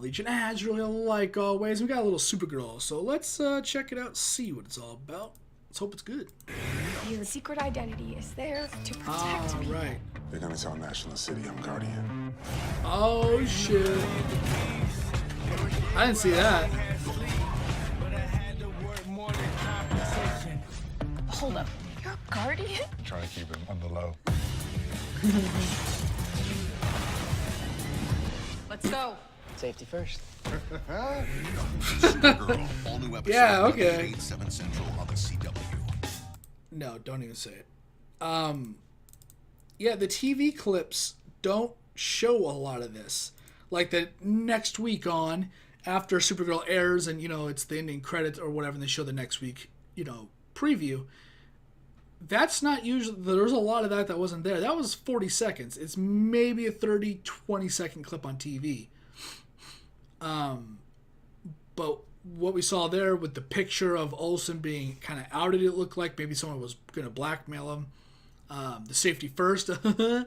Legion as really like always. We got a little Supergirl, so let's check it out, see what it's all about. Let's hope it's good. Your secret identity is there to protect people. Right. They're gonna tell National City I'm Guardian. Oh shit! I didn't see that. Hold up. You're a guardian? I'm trying to keep him on the low. Let's go. Safety first. Supergirl, all new episode. Yeah, okay. 8/7 Central on the CW. No, don't even say it. Yeah, the TV clips don't show a lot of this. Like the next week on, after Supergirl airs and, it's the ending credits or whatever, and they show the next week, preview. That's not usually, there's a lot of that wasn't there. That was 40 seconds. It's maybe a 30, 20-second clip on TV. But what we saw there with the picture of Olsen being kind of outed, it looked like maybe someone was going to blackmail him. The safety first, that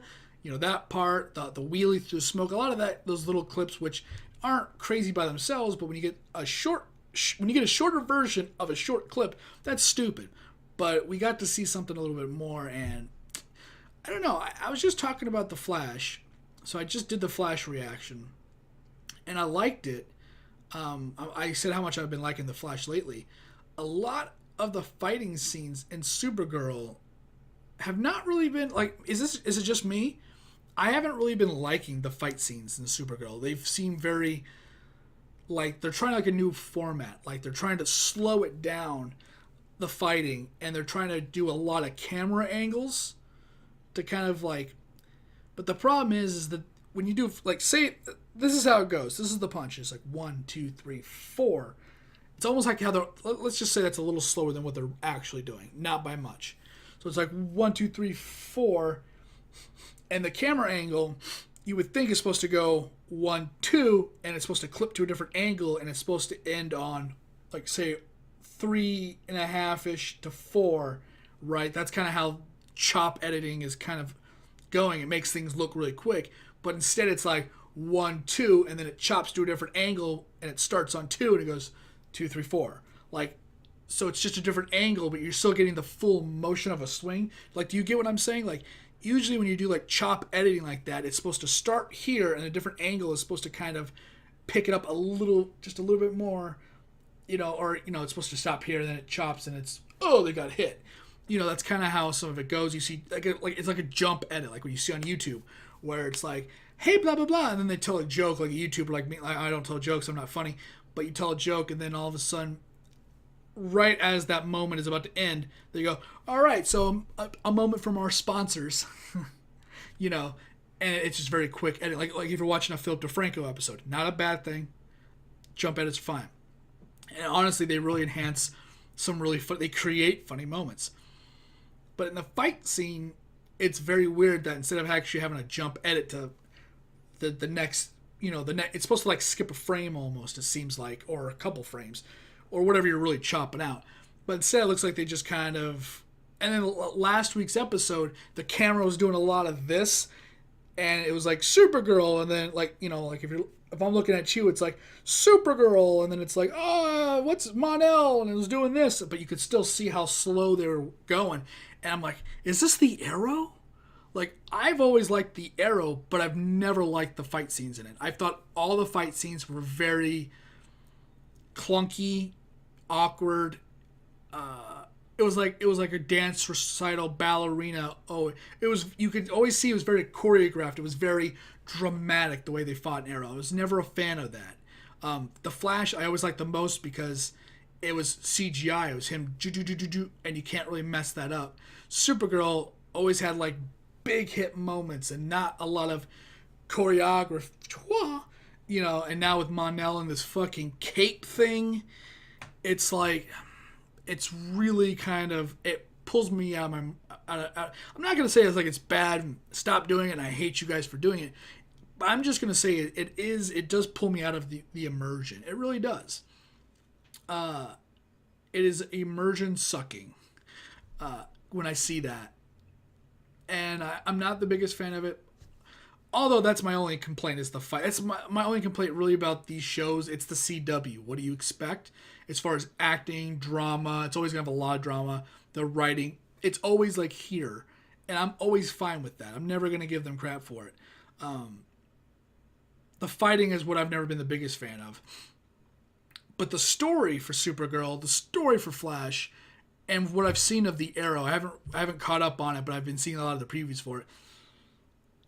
part, the wheelie through smoke, a lot of those little clips which aren't crazy by themselves, but when you get a shorter version of a short clip, that's stupid. But we got to see something a little bit more, and I don't know. I was just talking about The Flash, so I just did the Flash reaction, and I liked it. I said how much I've been liking The Flash lately. A lot of the fighting scenes in Supergirl have not really been like. Is it just me? I haven't really been liking the fight scenes in Supergirl. They've seemed very like they're trying like a new format. Like they're trying to slow it down, the fighting, and they're trying to do a lot of camera angles to kind of like. But the problem is that when you do like say this is how it goes. This is the punch. It's like 1, 2, 3, 4. It's almost like how they're. Let's just say that's a little slower than what they're actually doing, not by much. So it's like 1, 2, 3, 4, and the camera angle you would think is supposed to go 1, 2, and it's supposed to clip to a different angle, and it's supposed to end on like say 3.5-ish to 4, right? That's kind of how chop editing is kind of going. It makes things look really quick, but instead it's like 1, 2, and then it chops to a different angle, and it starts on 2, and it goes 2, 3, 4. Like, so it's just a different angle, but you're still getting the full motion of a swing. Like, do you get what I'm saying? Like, usually when you do like chop editing like that, it's supposed to start here, and a different angle is supposed to kind of pick it up just a little bit more, or it's supposed to stop here, and then it chops, and it's they got hit. That's kind of how some of it goes. You see, like it's like a jump edit, like what you see on YouTube, where it's like, hey, blah blah blah, and then they tell a joke, like a YouTuber like me. Like, I don't tell jokes, I'm not funny, but you tell a joke, and then all of a sudden, right as that moment is about to end, they go, all right, so a moment from our sponsors, and it's just very quick edit. Like if you're watching a Philip DeFranco episode, not a bad thing. Jump edits fine. And honestly, they really enhance some really they create funny moments. But in the fight scene, it's very weird that instead of actually having a jump edit to the next, it's supposed to like skip a frame almost, it seems like, or a couple frames, or whatever you're really chopping out. But instead, it looks like they just kind of. And then last week's episode, the camera was doing a lot of this, and it was like Supergirl, and then like like if I'm looking at you, it's like Supergirl, and then it's like what's Mon-El, and it was doing this, but you could still see how slow they were going, and I'm like, is this the Arrow? Like, I've always liked the Arrow, but I've never liked the fight scenes in it. I thought all the fight scenes were very awkward. It was like a dance recital ballerina. You could always see it was very choreographed. It was very dramatic the way they fought in Arrow. I was never a fan of that. The Flash I always liked the most because it was CGI. It was him do, and you can't really mess that up. Supergirl always had like big hit moments and not a lot of choreography. And now with Mon-El and this fucking cape thing, it's like, it's really kind of, it pulls me out of my, I'm not going to say it's like it's bad, stop doing it, and I hate you guys for doing it, but I'm just going to say it does pull me out of the immersion. It really does. It is immersion sucking when I see that. And I'm not the biggest fan of it. Although that's my only complaint is the fight. That's my only complaint really about these shows. It's the CW. What do you expect as far as acting, drama? It's always going to have a lot of drama. The writing, it's always like here. And I'm always fine with that. I'm never going to give them crap for it. The fighting is what I've never been the biggest fan of. But the story for Supergirl, the story for Flash, and what I've seen of the Arrow, I haven't caught up on it, but I've been seeing a lot of the previews for it.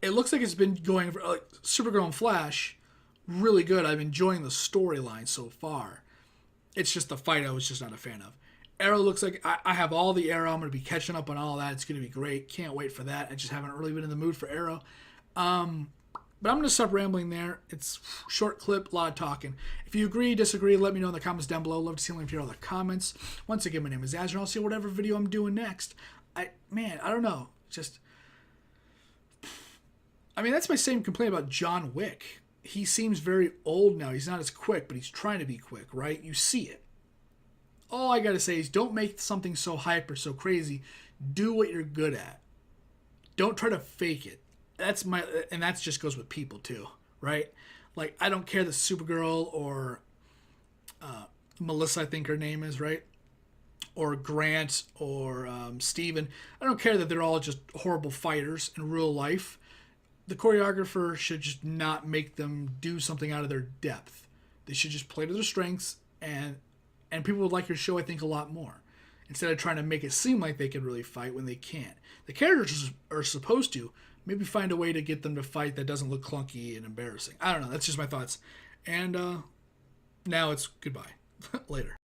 It looks like it's been going for Supergirl and Flash, really good. I'm enjoying the storyline so far. It's just the fight I was just not a fan of. Arrow looks like I have all the Arrow. I'm going to be catching up on all that. It's going to be great. Can't wait for that. I just haven't really been in the mood for Arrow. But I'm going to stop rambling there. It's short clip, a lot of talking. If you agree, disagree, let me know in the comments down below. Love to see and hear all the comments. Once again, my name is Azure, and I'll see whatever video I'm doing next. I don't know. That's my same complaint about John Wick. He seems very old now. He's not as quick, but he's trying to be quick, right? You see it. All I got to say is don't make something so hype or so crazy. Do what you're good at. Don't try to fake it. And that just goes with people too, right? Like, I don't care that Supergirl or Melissa, I think her name is, right? Or Grant or Steven. I don't care that they're all just horrible fighters in real life. The choreographer should just not make them do something out of their depth. They should just play to their strengths, and people would like your show, I think, a lot more. Instead of trying to make it seem like they can really fight when they can't. The characters are supposed to. Maybe find a way to get them to fight that doesn't look clunky and embarrassing. I don't know. That's just my thoughts. And now it's goodbye. Later.